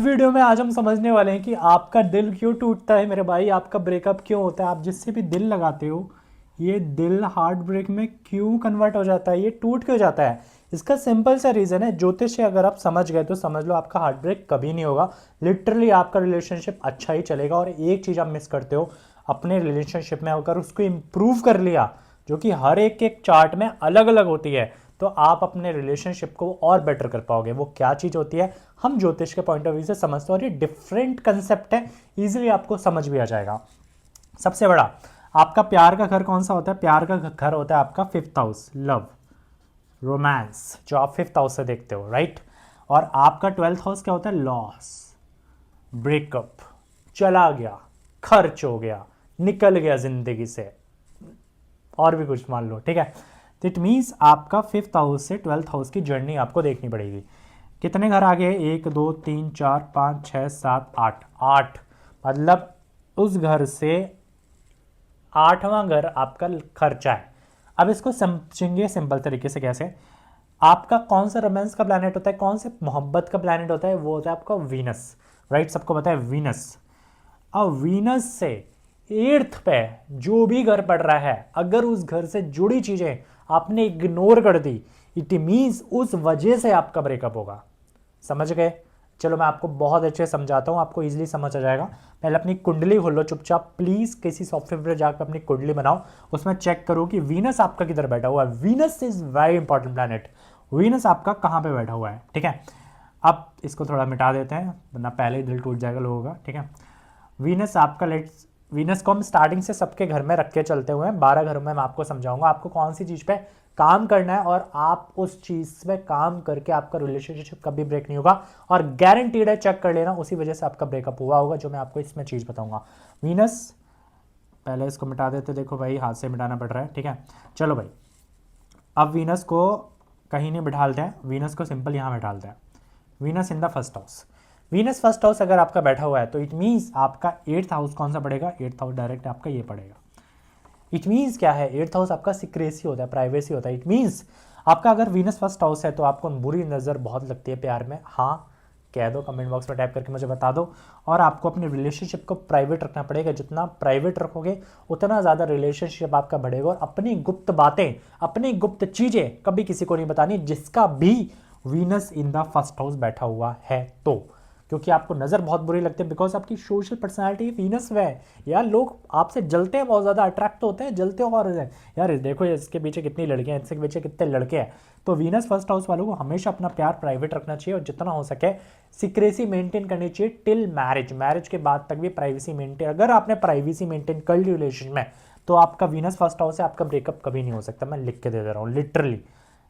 Video में आज हम समझने वाले हैं कि आपका दिल क्यों टूटता है मेरे भाई, आपका ब्रेकअप क्यों होता है। आप जिससे भी दिल लगाते हो ये दिल हार्ट ब्रेक में क्यों कन्वर्ट हो जाता है, ये टूट क्यों जाता है। इसका सिंपल सा रीज़न है, ज्योतिष से अगर आप समझ गए तो समझ लो आपका हार्ट ब्रेक कभी नहीं होगा। लिटरली आपका रिलेशनशिप अच्छा ही चलेगा। और एक चीज़ आप मिस करते हो अपने रिलेशनशिप में, अगर उसको इम्प्रूव कर लिया, जो कि हर एक के चार्ट में अलग अलग होती है, तो आप अपने रिलेशनशिप को और बेटर कर पाओगे। वो क्या चीज़ होती है हम ज्योतिष के पॉइंट ऑफ व्यू से समझते हैं, और ये डिफरेंट कंसेप्ट है, इजीली आपको समझ भी आ जाएगा। सबसे बड़ा आपका प्यार का घर कौन सा होता है? प्यार का घर होता है आपका फिफ्थ हाउस, लव, रोमांस, जो आप फिफ्थ हाउस से देखते हो, राइट। और आपका ट्वेल्थ हाउस क्या होता है? लॉस, ब्रेकअप, चला गया, खर्च हो गया, निकल गया जिंदगी से, और भी कुछ मान लो, ठीक है। तो इट मीन्स आपका फिफ्थ हाउस से ट्वेल्थ हाउस की जर्नी आपको देखनी पड़ेगी। कितने घर आ गए? 1 2 3 4 5 6 7 8, 8 मतलब उस घर से 8वां घर आपका खर्चा है। अब इसको समझेंगे सिंपल तरीके से कैसे। आपका कौन सा रोमांस का प्लैनेट होता है, कौन से मोहब्बत का प्लैनेट होता है? वो होता है आपका वीनस, राइट। सबको पता है वीनस। अब वीनस से एर्थ पे जो भी घर पड़ रहा है, अगर उस घर से जुड़ी चीजें आपने इग्नोर कर दी, इट मीन्स उस वजह से आपका ब्रेकअप होगा। समझ गए? चलो मैं आपको बहुत अच्छे से समझाता हूँ, आपको इजीली समझ आ जाएगा। पहले अपनी कुंडली खोलो चुपचाप, प्लीज किसी सॉफ्टवेयर पर जाकर अपनी कुंडली बनाओ, उसमें चेक करो कि वीनस आपका किधर बैठा हुआ है। Venus is very important planet. Venus आपका कहाँ पे बैठा हुआ है, ठीक है। अब इसको थोड़ा मिटा देते हैं, वरना पहले ही दिल टूट जाएगा लोगों का, ठीक है। वीनस आपका लेट्स वीनस को हम स्टार्टिंग से सबके घर में रख के चलते हुए हैं। 12 घरों में मैं आपको समझाऊंगा आपको कौन सी चीज़ पे काम करना है, और आप उस चीज़ पे काम करके आपका रिलेशनशिप कभी ब्रेक नहीं होगा। और गारंटीड है, चेक कर लेना, उसी वजह से आपका ब्रेकअप हुआ होगा, जो मैं आपको इसमें चीज़ बताऊंगा। वीनस, पहले इसको मिटा देते, देखो भाई हाथ से मिटाना पड़ रहा है, ठीक है। चलो भाई, अब वीनस को कहीं नहीं बिठालते हैं, वीनस को सिंपल यहाँ बिठालते हैं। Venus in the first house. Venus first house अगर आपका बैठा हुआ है तो इट मीन्स आपका एट्थ हाउस कौन सा पड़ेगा? एट्थ हाउस डायरेक्ट आपका ये पड़ेगा। इट मीन्स क्या है? एट्थ हाउस आपका सीक्रेसी होता है, प्राइवेसी होता है। इट मीन्स आपका अगर वीनस फर्स्ट हाउस है तो आपको बुरी नज़र बहुत लगती है प्यार में। हाँ, कह दो, कमेंट बॉक्स में टाइप करके मुझे बता दो। और आपको अपने रिलेशनशिप को प्राइवेट रखना पड़ेगा। जितना प्राइवेट रखोगे उतना ज़्यादा रिलेशनशिप आपका बढ़ेगा। और अपनी गुप्त बातें, अपनी गुप्त चीज़ें कभी किसी को नहीं बतानी, जिसका भी Venus in the first house बैठा हुआ है तो। क्योंकि आपको नज़र बहुत बुरी लगती है, बिकॉज आपकी सोशल पर्सनालिटी वीनस में है। यार लोग आपसे जलते हैं, बहुत ज़्यादा अट्रैक्ट तो होते हैं, जलते हो। और यार देखो इसके पीछे कितनी लड़कियां हैं, इसके पीछे कितने लड़के हैं। तो वीनस फर्स्ट हाउस वालों को हमेशा अपना प्यार प्राइवेट रखना चाहिए, और जितना हो सके सिक्रेसी मेंटेन करनी चाहिए टिल मैरिज। मैरिज के बाद तक भी प्राइवेसी मेंटेन, अगर आपने प्राइवेसी मेंटेन कर ली रिलेशन में, तो आपका वीनस फर्स्ट हाउस से आपका ब्रेकअप कभी नहीं हो सकता। मैं लिख के दे रहा हूँ लिटरली।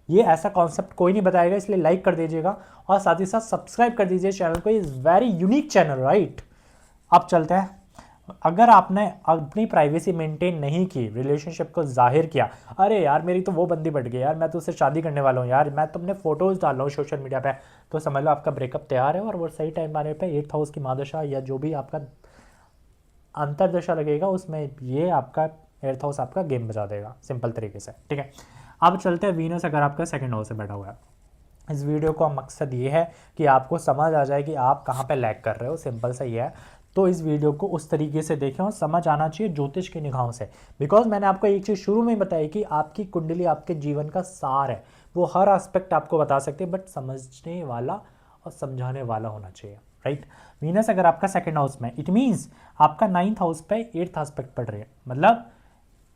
ये ऐसा कॉन्सेप्ट कोई नहीं बताएगा, इसलिए लाइक कर दीजिएगा और साथ ही साथ सब्सक्राइब कर दीजिए चैनल को। Is very unique channel, right. अब चलते हैं। अगर आपने अपनी प्राइवेसी मेंटेन नहीं की, रिलेशनशिप को जाहिर किया, अरे यार मेरी तो वो बंदी बढ़ गई यार, मैं तो उससे शादी करने वाला हूँ यार, मैं तो अपने फोटोज डाल रहा हूँ सोशल मीडिया पे, तो समझ लो आपका ब्रेकअप तैयार है। और वो सही टाइम आने पे एट्थ हाउस की महादशा या जो भी आपका अंतरदशा लगेगा उसमें ये आपका एट्थ हाउस आपका गेम बजा देगा, सिंपल तरीके से, ठीक है। अब चलते हैं वीनस अगर आपका सेकंड हाउस से बैठा हुआ है। इस वीडियो का मकसद ये है कि आपको समझ आ जाए कि आप कहाँ पे लैग कर रहे हो, सिंपल सा ही है। तो इस वीडियो को उस तरीके से देखें और समझ आना चाहिए ज्योतिष की निगाहों से। बिकॉज मैंने आपको एक चीज़ शुरू में ही बताई कि आपकी कुंडली आपके जीवन का सार है। वो हर एस्पेक्ट आपको बता सकती है, बट समझने वाला और समझाने वाला होना चाहिए, राइट। वीनस अगर आपका सेकंड हाउस में, इट मीन्स आपका नाइन्थ हाउस पे एट्थ एस्पेक्ट पड़ रही है। मतलब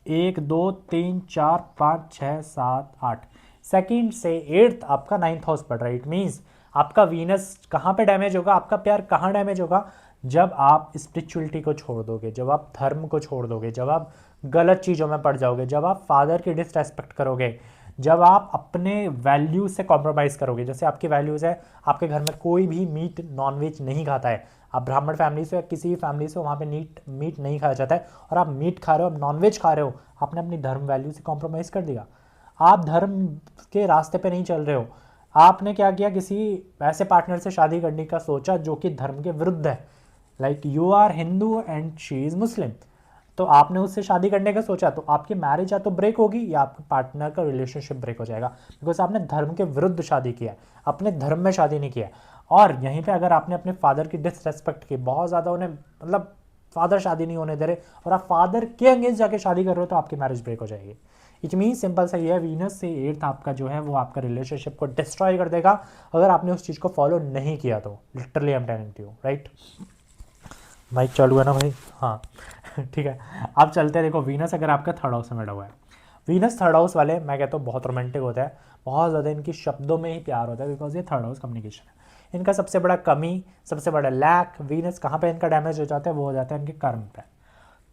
1 2 3 4 5 6 7 8, सेकेंड से एट्थ आपका नाइन्थ हाउस पड़ रहा है। इट मीन्स आपका वीनस कहाँ पे डैमेज होगा, आपका प्यार कहाँ डैमेज होगा? जब आप स्पिरिचुअलिटी को छोड़ दोगे, जब आप धर्म को छोड़ दोगे, जब आप गलत चीज़ों में पड़ जाओगे, जब आप फादर की डिसरेस्पेक्ट करोगे, जब आप अपने वैल्यूज से कॉम्प्रोमाइज़ करोगे। जैसे आपकी वैल्यूज़ है, आपके घर में कोई भी मीट नॉनवेज नहीं खाता है, आप ब्राह्मण फैमिली से या किसी भी फैमिली से, वहाँ पे मीट नहीं खाया जाता है, और आप मीट खा रहे हो, आप नॉनवेज खा रहे हो, आपने अपनी धर्म वैल्यू से कॉम्प्रोमाइज़ कर दिया। आप धर्म के रास्ते पे नहीं चल रहे हो, आपने क्या किया, किसी ऐसे पार्टनर से शादी करने का सोचा जो कि धर्म के विरुद्ध है। Like you are Hindu and she is Muslim, तो आपने उससे शादी करने का सोचा, तो आपकी मैरिज या तो ब्रेक होगी या आपके पार्टनर का रिलेशनशिप ब्रेक हो जाएगा, बिकॉज आपने धर्म के विरुद्ध शादी किया है, अपने धर्म में शादी नहीं किया। और यहीं पे अगर आपने अपने फादर की डिसरेस्पेक्ट की, बहुत ज़्यादा उन्हें मतलब फादर शादी नहीं होने दे रहे और आप फादर के अगेंस्ट जाके शादी कर रहे हो, तो आपकी मैरिज ब्रेक हो जाएगी। इट मीन सिंपल सा ये है, वीनस से एर्थ आपका जो है वो आपका रिलेशनशिप को डिस्ट्रॉय कर देगा अगर आपने उस चीज़ को फॉलो नहीं किया तो। Literally I am telling to you, right. Mic चालू है ना भाई? हाँ ठीक है। अब चलते हैं, देखो वीनस अगर आपका थर्ड हाउस में बैठा हुआ है, वीनस थर्ड हाउस वाले मैं कहता हूँ बहुत रोमांटिक होता है, बहुत ज़्यादा इनकी शब्दों में ही प्यार होता है, बिकॉज ये थर्ड हाउस कम्युनिकेशन है। इनका सबसे बड़ा कमी, सबसे बड़ा लैक, वीनस कहाँ पे इनका डैमेज हो जाता है, वो हो जाता है इनके कर्म पे।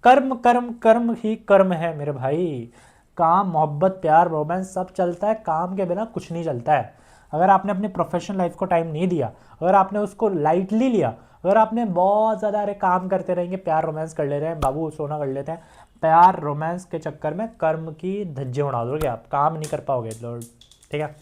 कर्म कर्म कर्म ही कर्म है मेरे भाई। काम मोहब्बत प्यार रोमांस सब चलता है, काम के बिना कुछ नहीं चलता है। अगर आपने अपनी प्रोफेशनल लाइफ को टाइम नहीं दिया, अगर आपने उसको लाइटली लिया, अगर आपने बहुत ज़्यादा अरे काम करते रहेंगे, प्यार रोमांस कर ले रहे हैं बाबू, सोना कर लेते हैं, प्यार रोमांस के चक्कर में कर्म की धज्जे उड़ा दोगे, आप काम नहीं कर पाओगे लॉर्ड, ठीक है।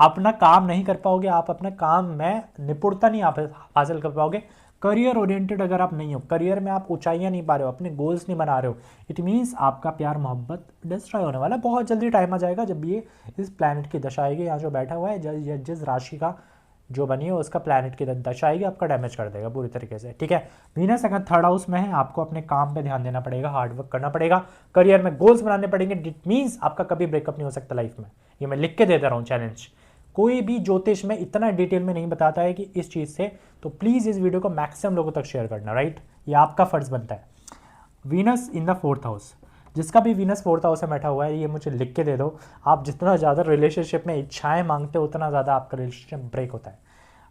अपना काम नहीं कर पाओगे, आप अपने काम में निपुणता नहीं आप हासिल कर पाओगे। करियर ओरिएंटेड अगर आप नहीं हो, करियर में आप ऊंचाइयां नहीं पा रहे हो, अपने गोल्स नहीं बना रहे हो, इट मीन्स आपका प्यार मोहब्बत डिस्ट्रॉय होने वाला है। बहुत जल्दी टाइम आ जाएगा जब ये इस प्लैनेट की दशा आएगी, यहाँ जो बैठा हुआ है, जिस राशि का जो बनी है उसका प्लैनेट की दशा आएगी, आपका डैमेज कर देगा पूरी तरीके से, ठीक है। वीनस अगर थर्ड हाउस में है, आपको अपने काम पे ध्यान देना पड़ेगा, हार्डवर्क करना पड़ेगा, करियर में गोल्स बनाने पड़ेंगे। इट मीन्स आपका कभी ब्रेकअप नहीं हो सकता लाइफ में, ये मैं लिख के दे रहा हूँ चैलेंज। कोई भी ज्योतिष में इतना डिटेल में नहीं बताता है कि इस चीज़ से, तो प्लीज़ इस वीडियो को मैक्सिमम लोगों तक शेयर करना, राइट। ये आपका फर्ज बनता है। Venus in the fourth house, जिसका भी वीनस फोर्थ हाउस में बैठा हुआ है, ये मुझे लिख के दे दो। आप जितना ज़्यादा रिलेशनशिप में इच्छाएं मांगते हो, उतना ज़्यादा आपका रिलेशनशिप ब्रेक होता है।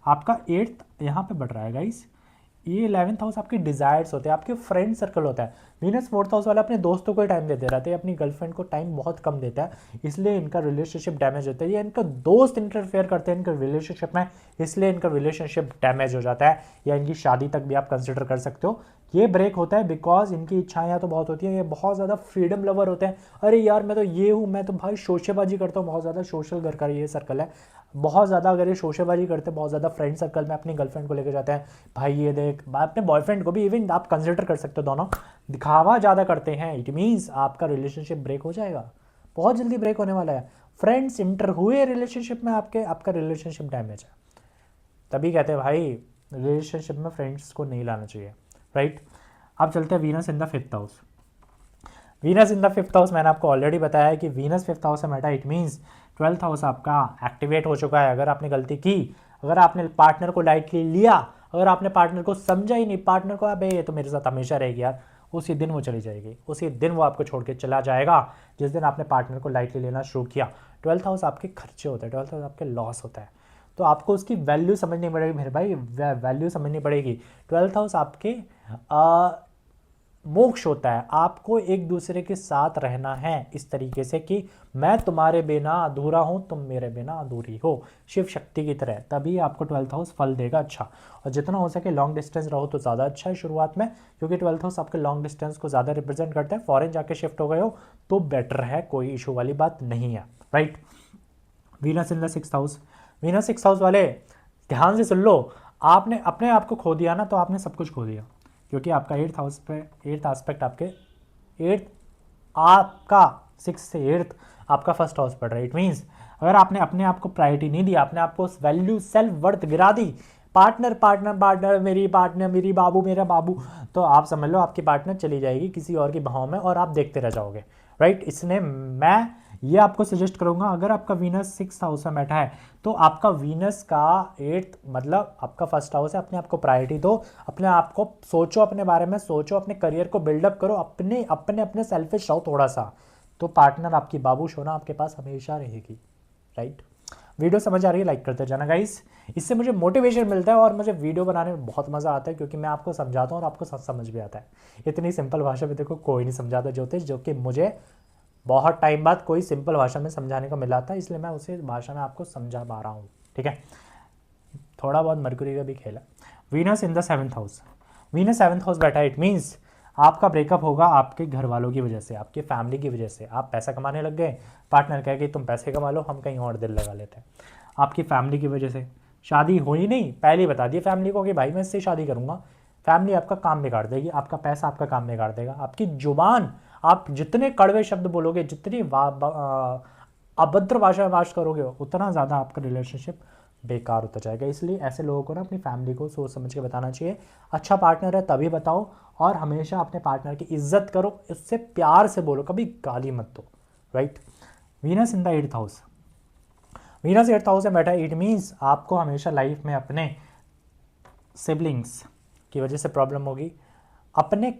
आपका एट्थ यहाँ पे बढ़ रहा है गाइस, ये 11th हाउस आपके डिजायर्स होते हैं, आपके फ्रेंड सर्कल होता है। वीनस फोर्थ हाउस वाला अपने दोस्तों को ही टाइम देते रहते हैं, अपनी गर्लफ्रेंड को टाइम बहुत कम देता है, इसलिए इनका रिलेशनशिप डैमेज होता है। ये इनका दोस्त इंटरफेयर करते हैं इनके रिलेशनशिप में, इसलिए इनका रिलेशनशिप डैमेज हो जाता है, या इनकी शादी तक भी आप कंसिडर कर सकते हो। ये ब्रेक होता है बिकॉज इनकी इच्छाएं तो बहुत होती हैं, ये बहुत ज़्यादा फ्रीडम लवर होते हैं। अरे यार मैं तो ये हूँ, मैं तो भाई शोशेबाजी करता हूँ, बहुत ज़्यादा सोशल घर का ये सर्कल है, बहुत ज़्यादा। अगर ये शोशेबाजी करते हैं बहुत ज़्यादा, फ्रेंड सर्कल में अपनी गर्लफ्रेंड को लेकर जाते हैं, भाई ये देख, अपने बॉयफ्रेंड को भी इवन आप कंसिडर कर सकते हो, दोनों दिखावा ज़्यादा करते हैं, इट मीन्स आपका रिलेशनशिप ब्रेक हो जाएगा, बहुत जल्दी ब्रेक होने वाला है। फ्रेंड्स इंटर हुए रिलेशनशिप में आपके, आपका रिलेशनशिप डैमेज है। तभी कहते हैं भाई रिलेशनशिप में फ्रेंड्स को नहीं लाना चाहिए, राइट। अब चलते हैं Venus in the fifth house. Venus in the fifth house, मैंने आपको ऑलरेडी बताया है कि वीनस फिफ्थ हाउस में बैठा, इट मीन्स 12th हाउस आपका एक्टिवेट हो चुका है। अगर आपने गलती की, अगर आपने पार्टनर को लाइटली लिया, अगर आपने पार्टनर को समझा ही नहीं, पार्टनर को अबे ये तो मेरे साथ हमेशा रहेगी यार, उसी दिन वो चली जाएगी, उसी दिन वो आपको छोड़ के चला जाएगा जिस दिन आपने पार्टनर को लाइटली लेना शुरू किया। 12th हाउस आपके खर्चे होते हैं, 12th हाउस आपके लॉस होता है, तो आपको उसकी वैल्यू समझनी पड़ेगी मेरे भाई, वैल्यू समझनी पड़ेगी। 12th हाउस आपके मोक्ष होता है, आपको एक दूसरे के साथ रहना है इस तरीके से कि मैं तुम्हारे बिना अधूरा हूँ, तुम मेरे बिना अधूरी हो, शिव शक्ति की तरह, तभी आपको 12th हाउस फल देगा अच्छा। और जितना हो सके लॉन्ग डिस्टेंस रहो तो ज़्यादा अच्छा है शुरुआत में, क्योंकि 12th हाउस आपके लॉन्ग डिस्टेंस को ज़्यादा रिप्रेजेंट करता है। फॉरेन जाके शिफ्ट हो गए हो तो बेटर है, कोई इशू वाली बात नहीं है, right. Venus in the 6th house, Venus 6th house वाले ध्यान से सुन लो, आपने अपने आप को खो दिया ना, तो आपने सब कुछ खो दिया, क्योंकि आपका 8th हाउस पे 8th एस्पेक्ट आपके 8th आपका 6 से 8th आपका फर्स्ट हाउस पड़ रहा है। इट मीन्स अगर आपने अपने आप को प्रायोरिटी नहीं दिया, आपने आपको वैल्यू सेल्फ वर्थ गिरा दी, पार्टनर पार्टनर पार्टनर मेरी पार्टनर मेरी बाबू मेरा बाबू, तो आप समझ लो आपकी पार्टनर चली जाएगी किसी और की भाव में और आप देखते रह जाओगे, राइट। इसलिए मैं ये आपको सजेस्ट करूंगा, अगर आपका वीनस 6th हाउस में बैठा है तो आपका वीनस का 8th मतलब आपका फर्स्ट हाउस है, अपने आप को प्रायोरिटी दो, अपने आप को सोचो, अपने बारे में सोचो, अपने करियर को बिल्डअप करो, अपने अपने अपने सेल्फिश रहो थोड़ा सा, तो पार्टनर आपकी बाबू सोना आपके पास हमेशा रहेगी, राइट। वीडियो समझ आ रही है, लाइक करते जाना गाइस, इससे मुझे मोटिवेशन मिलता है और मुझे वीडियो बनाने में बहुत मज़ा आता है, क्योंकि मैं आपको समझाता हूँ और आपको समझ भी आता है। इतनी सिंपल भाषा में देखो कोई नहीं समझाता ज्योतिष, जो कि मुझे बहुत टाइम बाद कोई सिंपल भाषा में समझाने को मिला था, इसलिए मैं उसे भाषा में आपको समझा पा रहा हूँ, ठीक है। थोड़ा बहुत मरकुरी का भी खेल है। Venus in the 7th house, Venus 7th house बैठा है, इट मीन्स आपका ब्रेकअप होगा आपके घर वालों की वजह से, आपके फैमिली की वजह से। आप पैसा कमाने लग गए, पार्टनर कह के तुम पैसे कमा लो, हम कहीं और दिल लगा लेते हैं, आपकी फैमिली की वजह से। शादी हो ही नहीं, पहले ही बता दिए फैमिली को कि भाई मैं इससे शादी करूँगा, फैमिली आपका काम बिगाड़ देगी, आपका पैसा आपका काम बिगाड़ देगा, आपकी जुबान, आप जितने कड़वे शब्द बोलोगे, जितनी अभद्र भाषा में बात करोगे, उतना ज़्यादा आपका रिलेशनशिप बेकार होता जाएगा। इसलिए ऐसे लोगों को ना अपनी फैमिली को सोच समझ के बताना चाहिए। अच्छा पार्टनर है तभी बताओ, और हमेशा अपने पार्टनर की इज्जत करो, उससे प्यार से बोलो, कभी गाली मत दो, right. Venus in the 8th house, Venus 8th house में बैठा है, इट मीन्स आपको हमेशा लाइफ में अपने सिबलिंग्स की वजह से प्रॉब्लम होगी, अपने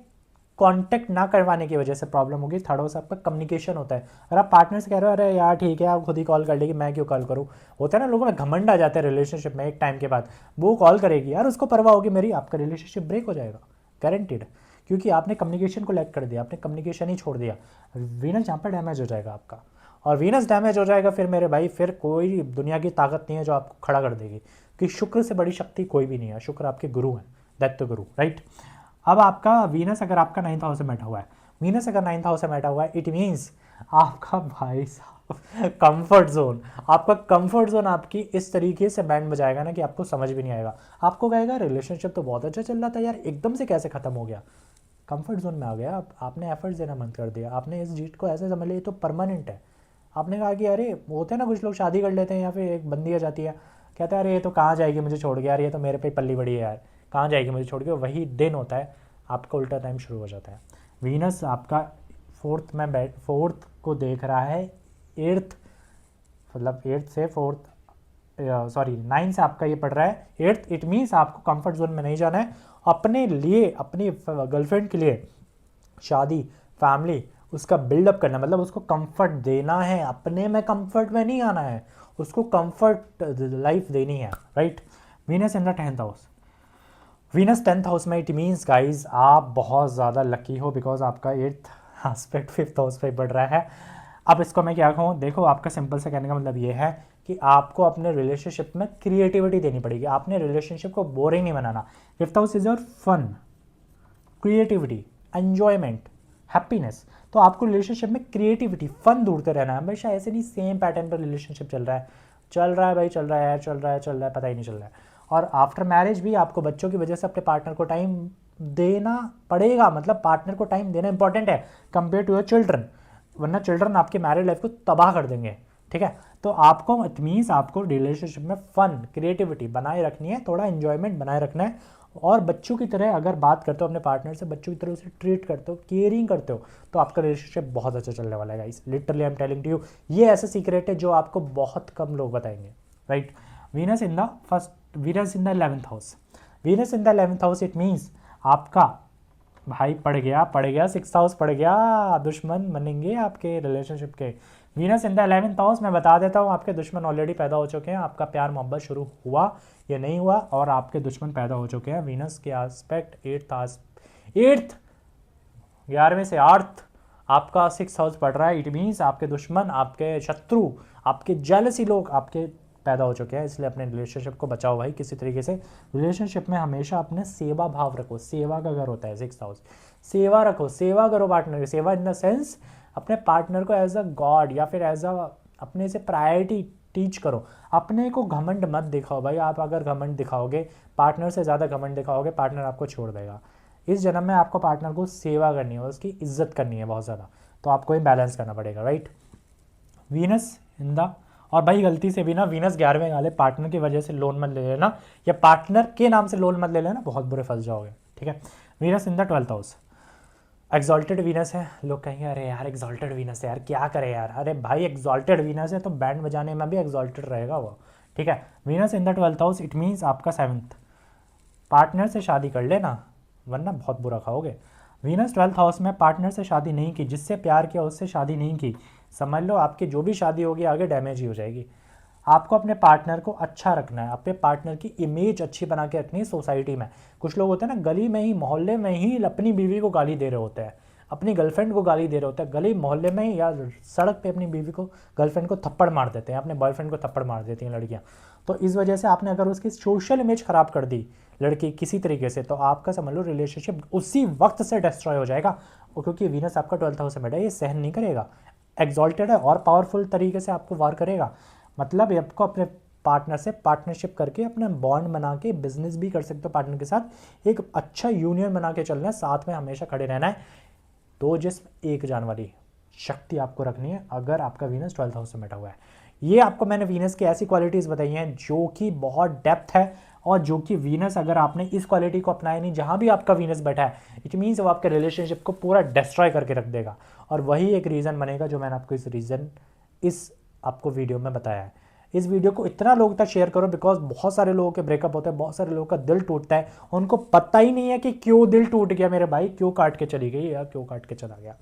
कांटेक्ट ना करवाने की वजह से प्रॉब्लम होगी। थर्ड हाउस आपका कम्युनिकेशन होता है। अगर आप पार्टनर से कह रहे हो अरे यार ठीक है आप खुद ही कॉल कर लेगी, मैं क्यों कॉल करूँ, होता है ना लोगों में घमंड आ जाता है रिलेशनशिप में, एक टाइम के बाद वो कॉल करेगी यार, उसको परवाह होगी मेरी, आपका रिलेशनशिप ब्रेक हो जाएगा गारंटीड, क्योंकि आपने कम्युनिकेशन को लैक कर दिया, आपने कम्युनिकेशन ही छोड़ दिया। वीनस यहाँ पर डैमेज हो जाएगा आपका, और वीनस डैमेज हो जाएगा फिर मेरे भाई, फिर कोई दुनिया की ताकत नहीं है जो आपको खड़ा कर देगी, कि शुक्र से बड़ी शक्ति कोई भी नहीं है, शुक्र आपके गुरु हैं, दैत्य गुरु, राइट। अब आपका वीनस अगर आपका 9th हाउस में बैठा हुआ है, वीनस अगर 9th हाउस में बैठा हुआ है, इट मीन्स आपका भाई साहब कंफर्ट जोन, आपका कंफर्ट जोन आपकी इस तरीके से बैंड बजाएगा ना कि आपको समझ भी नहीं आएगा। आपको कहेगा रिलेशनशिप तो बहुत अच्छा चल रहा था यार, एकदम से कैसे खत्म हो गया। कंफर्ट जोन में आ गया आपने एफर्ट्स देना बंद कर दिया, आपने इस जीत को ऐसे समझ लिया तो परमानेंट है। आपने कहा कि अरे होते हैं ना कुछ लोग शादी कर लेते हैं या फिर एक बंदी आ जाती है, कहता है अरे ये तो कहाँ जाएगी मुझे छोड़ के यार, ये तो मेरे पे पल्ली बड़ी है यार, कहाँ जाएगी मुझे छोड़ के, वही दिन होता है आपका उल्टा टाइम शुरू हो जाता है। वीनस आपका 4th में 4th को देख रहा है, 8th मतलब 8th से 4th सॉरी 9 से आपका ये पढ़ रहा है 8th, इट मीन्स आपको कंफर्ट जोन में नहीं जाना है। अपने लिए अपनी गर्लफ्रेंड के लिए शादी फैमिली उसका बिल्डअप करना, मतलब उसको कंफर्ट देना है, अपने में कंफर्ट में नहीं आना है, उसको कंफर्ट लाइफ देनी है, right. Venus in the 10th house, Venus 10th house में, इट मीन्स गाइज आप बहुत ज़्यादा लकी हो, बिकॉज आपका 8th एस्पेक्ट 5th हाउस पे बढ़ रहा है। अब इसको मैं क्या कहूँ, देखो आपका सिंपल से कहने का मतलब ये है कि आपको अपने रिलेशनशिप में क्रिएटिविटी देनी पड़ेगी, आपने रिलेशनशिप को बोरिंग नहीं बनाना। 5th house is your fun, creativity, enjoyment, happiness. तो आपको रिलेशनशिप में क्रिएटिविटी फन ढूंढते रहना है हमेशा, ऐसे नहीं सेम पैटर्न पर रिलेशनशिप चल रहा है, चल रहा है भाई, चल रहा है यार, चल रहा है चल रहा है, पता ही नहीं चल रहा है। और आफ्टर मैरिज भी आपको बच्चों की वजह से अपने पार्टनर को टाइम देना पड़ेगा, मतलब पार्टनर को टाइम देना इंपॉर्टेंट है कंपेयर टू योर चिल्ड्रन, वरना चिल्ड्रन आपकी मैरिड लाइफ को तबाह कर देंगे, ठीक है। तो आपको इट मीन्स आपको रिलेशनशिप में फन क्रिएटिविटी बनाए रखनी है, थोड़ा इन्जॉयमेंट बनाए रखना है, और बच्चों की तरह अगर बात करते हो अपने पार्टनर से, बच्चों की तरह उसे ट्रीट करते हो, केयरिंग करते हो, तो आपका रिलेशनशिप बहुत अच्छा चलने वाला है guys, literally I am telling to you. ये ऐसा सीक्रेट है जो आपको बहुत कम लोग बताएंगे, right. Venus in the first, Venus in the 11th house, Venus in the 11th house, it means आपका भाई पड़ गया 6th हाउस पड़ गया, दुश्मन बनेंगे आपके रिलेशनशिप के। Venus in the 11th house, मैं बता देता हूँ आपके दुश्मन ऑलरेडी पैदा हो चुके हैं, आपका प्यार मोहब्बत शुरू हुआ या नहीं हुआ, और आपके दुश्मन पैदा हो चुके हैं। वीनस के एस्पेक्ट 8th 11वें से 8th आपका 6th हाउस पढ़ रहा है, इट मीन्स आपके दुश्मन, आपके शत्रु, आपके जेलसी लोग आपके पैदा हो चुके हैं, इसलिए अपने रिलेशनशिप को बचाओ भाई किसी तरीके से। रिलेशनशिप में हमेशा अपने सेवा भाव रखो, सेवा का घर होता है 6th हाउस, सेवा रखो, सेवा करो पार्टनर की, सेवा इन द सेंस अपने पार्टनर को एज अ गॉड या फिर एज अ अपने से प्रायोरिटी टीच करो। अपने को घमंड मत दिखाओ भाई, आप अगर घमंड दिखाओगे, पार्टनर से ज़्यादा घमंड दिखाओगे, पार्टनर आपको छोड़ देगा। इस जन्म में आपको पार्टनर को सेवा करनी है, उसकी इज्जत करनी है बहुत ज़्यादा, तो आपको ही बैलेंस करना पड़ेगा, राइट। वीनस इन द, और भाई गलती से भी ना वीनस 11वें वाले पार्टनर की वजह से लोन मत ले लेना, या पार्टनर के नाम से लोन मत ले लेना, बहुत बुरे फंस जाओगे, ठीक है। Venus in the 12th house, exalted Venus है, लोग कहेंगे अरे यार एक्सॉल्टेड वीनस है यार क्या करे यार, अरे भाई एक्सॉल्टेड वीनस है तो बैंड बजाने में भी एक्सॉल्टेड रहेगा वो, ठीक है। Venus in the 12th house, it means आपका 7th, पार्टनर से शादी कर लेना वरना बहुत बुरा खाओगे। वीनस 12th हाउस में पार्टनर से शादी नहीं की, जिससे प्यार किया उससे शादी नहीं की, समझ लो आपकी जो भी शादी होगी आगे डैमेज ही हो जाएगी। आपको अपने पार्टनर को अच्छा रखना है, अपने पार्टनर की इमेज अच्छी बना के रखनी है सोसाइटी में। कुछ लोग होते हैं ना गली में ही मोहल्ले में ही अपनी बीवी को गाली दे रहे होते हैं, अपनी गर्लफ्रेंड को गाली दे रहे होते हैं, गली मोहल्ले में ही या सड़क पे अपनी बीवी को गर्लफ्रेंड को थप्पड़ मार देते हैं, अपने बॉयफ्रेंड को थप्पड़ मार देती हैं लड़कियाँ। तो इस वजह से आपने अगर उसकी सोशल इमेज ख़राब कर दी लड़की किसी तरीके से, तो आपका समझ लो रिलेशनशिप उसी वक्त से डिस्ट्रॉय हो जाएगा, क्योंकि वीनस आपका 12th हाउस में बैठा है, ये सहन नहीं करेगा, एग्जॉल्टेड है और पावरफुल तरीके से आपको वार करेगा। मतलब आपको अपने पार्टनर से पार्टनरशिप करके अपना बॉन्ड बना के बिजनेस भी कर सकते हो पार्टनर के साथ, एक अच्छा यूनियन बना के चलना है, साथ में हमेशा खड़े रहना है। दो जिस्म एक जान वाली शक्ति आपको रखनी है अगर आपका वीनस 12th हाउस में बैठा हुआ है। ये आपको मैंने वीनस की ऐसी क्वालिटीज़ बताई हैं जो कि बहुत डेप्थ है, और जो कि वीनस अगर आपने इस क्वालिटी को अपनाया नहीं, जहाँ भी आपका वीनस बैठा है, इट मीन्स वो आपके रिलेशनशिप को पूरा डिस्ट्रॉय करके रख देगा। और वही एक रीज़न बनेगा जो मैंने आपको इस आपको वीडियो में बताया है। इस वीडियो को इतना लोगों तक शेयर करो, बिकॉज बहुत सारे लोगों के ब्रेकअप होते हैं, बहुत सारे लोगों का दिल टूटता है, उनको पता ही नहीं है कि क्यों दिल टूट गया मेरे भाई, क्यों काट के चली गई या क्यों काट के चला गया।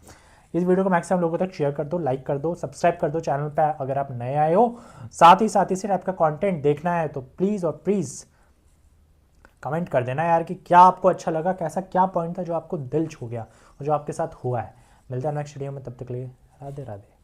इस वीडियो को मैक्सिमम लोगों तक शेयर कर दो, लाइक कर दो, सब्सक्राइब कर दो चैनल पे अगर आप नए आए हो। साथ ही से आपका कंटेंट देखना है तो प्लीज़ और प्लीज़ कमेंट कर देना यार कि क्या आपको अच्छा लगा, कैसा क्या पॉइंट था जो आपको दिल छू गया और जो आपके साथ हुआ है। मिलता है नेक्स्ट वीडियो में, तब तक के लिए राधे राधे।